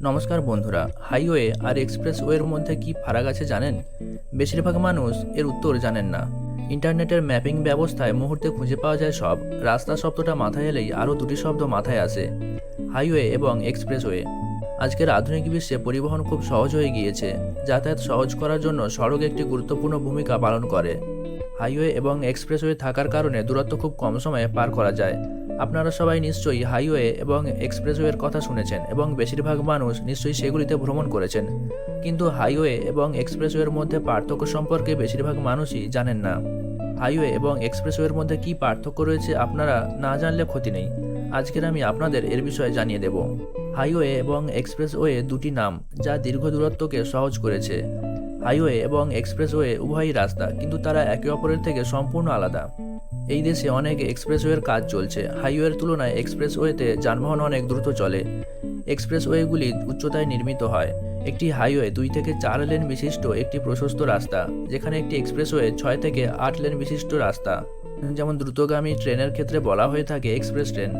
নমস্কার বন্ধুরা, হাইওয়ে আর এক্সপ্রেসওয়ের মধ্যে কি ফারাক আছে জানেন? বেশিরভাগ মানুষ এর উত্তর জানেন না। ইন্টারনেটের ম্যাপিং ব্যবস্থায় মুহূর্তে খুঁজে পাওয়া যায় সব। রাস্তা শব্দটা মাথায় এলেই আরও দুটি শব্দ মাথায় আসে, হাইওয়ে এবং এক্সপ্রেসওয়ে। আজকের আধুনিক বিশ্বে পরিবহন খুব সহজ হয়ে গিয়েছে। যাতায়াত সহজ করার জন্য সড়ক একটি গুরুত্বপূর্ণ ভূমিকা পালন করে। হাইওয়ে এবং এক্সপ্রেসওয়ে থাকার কারণে দূরত্ব খুব কম সময়ে পার করা যায়। আপনারা সবাই নিশ্চয়ই হাইওয়ে এবং এক্সপ্রেসওয়ের কথা শুনেছেন এবং বেশিরভাগ মানুষ নিশ্চয়ই সেগুলিতে ভ্রমণ করেছেন। কিন্তু হাইওয়ে এবং এক্সপ্রেসওয়ের মধ্যে পার্থক্য সম্পর্কে বেশিরভাগ মানুষই জানেন না। হাইওয়ে এবং এক্সপ্রেসওয়ের মধ্যে কী পার্থক্য রয়েছে আপনারা না জানলে ক্ষতি নেই। আজকের আমি আপনাদের এর বিষয়ে জানিয়ে দেব। হাইওয়ে এবং এক্সপ্রেসওয়ে দুটি নাম যা দীর্ঘ দূরত্বকে সহজ করেছে। হাইওয়ে এবং এক্সপ্রেসওয়ে উভয়ই রাস্তা, কিন্তু তারা একে অপরের থেকে সম্পূর্ণ আলাদা। এই দেশে অনেক এক্সপ্রেসওয়ের কাজ চলছে। হাইওয়ের তুলনায় এক্সপ্রেসওয়েতে যানবাহন অনেক দ্রুত চলে। এক্সপ্রেসওয়েগুলি উচ্চতায় নির্মিত হয়। একটি হাইওয়ে 2 থেকে 4 লেন বিশিষ্ট একটি প্রশস্ত রাস্তা, যেখানে একটি এক্সপ্রেসওয়ে 6 থেকে 8 লেন বিশিষ্ট রাস্তা। যেমন দ্রুতগামী ট্রেনের ক্ষেত্রে বলা হয়ে থাকে এক্সপ্রেস ট্রেন।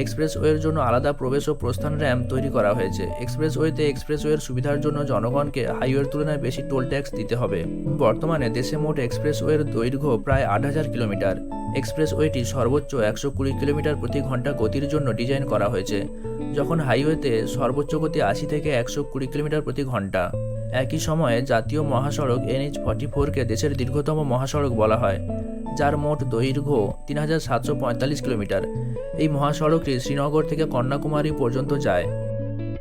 এক্সপ্রেসওয়ের জন্য আলাদা প্রবেশ ও প্রস্থান র্যাম্প তৈরি করা হয়েছে। এক্সপ্রেসওয়ের সুবিধার জন্য জনগণকে হাইওয়ের তুলনায় বেশি টোল ট্যাক্স দিতে হবে। বর্তমানে দেশে মোট এক্সপ্রেসওয়ের দৈর্ঘ্য প্রায় 8,000 কিলোমিটার। এক্সপ্রেসওয়েটি সর্বোচ্চ 120 কিলোমিটার প্রতি ঘন্টা গতির জন্য ডিজাইন করা হয়েছে, যখন হাইওয়েতে সর্বোচ্চ গতি 80 থেকে 120 কিলোমিটার প্রতি ঘন্টা। একই সময়ে জাতীয় মহাসড়ক NH-44-কে দেশের দীর্ঘতম মহাসড়ক বলা হয়, যার মোট দৈর্ঘ্য 3,745 কিলোমিটার। এই মহাসড়কটি শ্রীনগর থেকে কন্যাকুমারী পর্যন্ত যায়।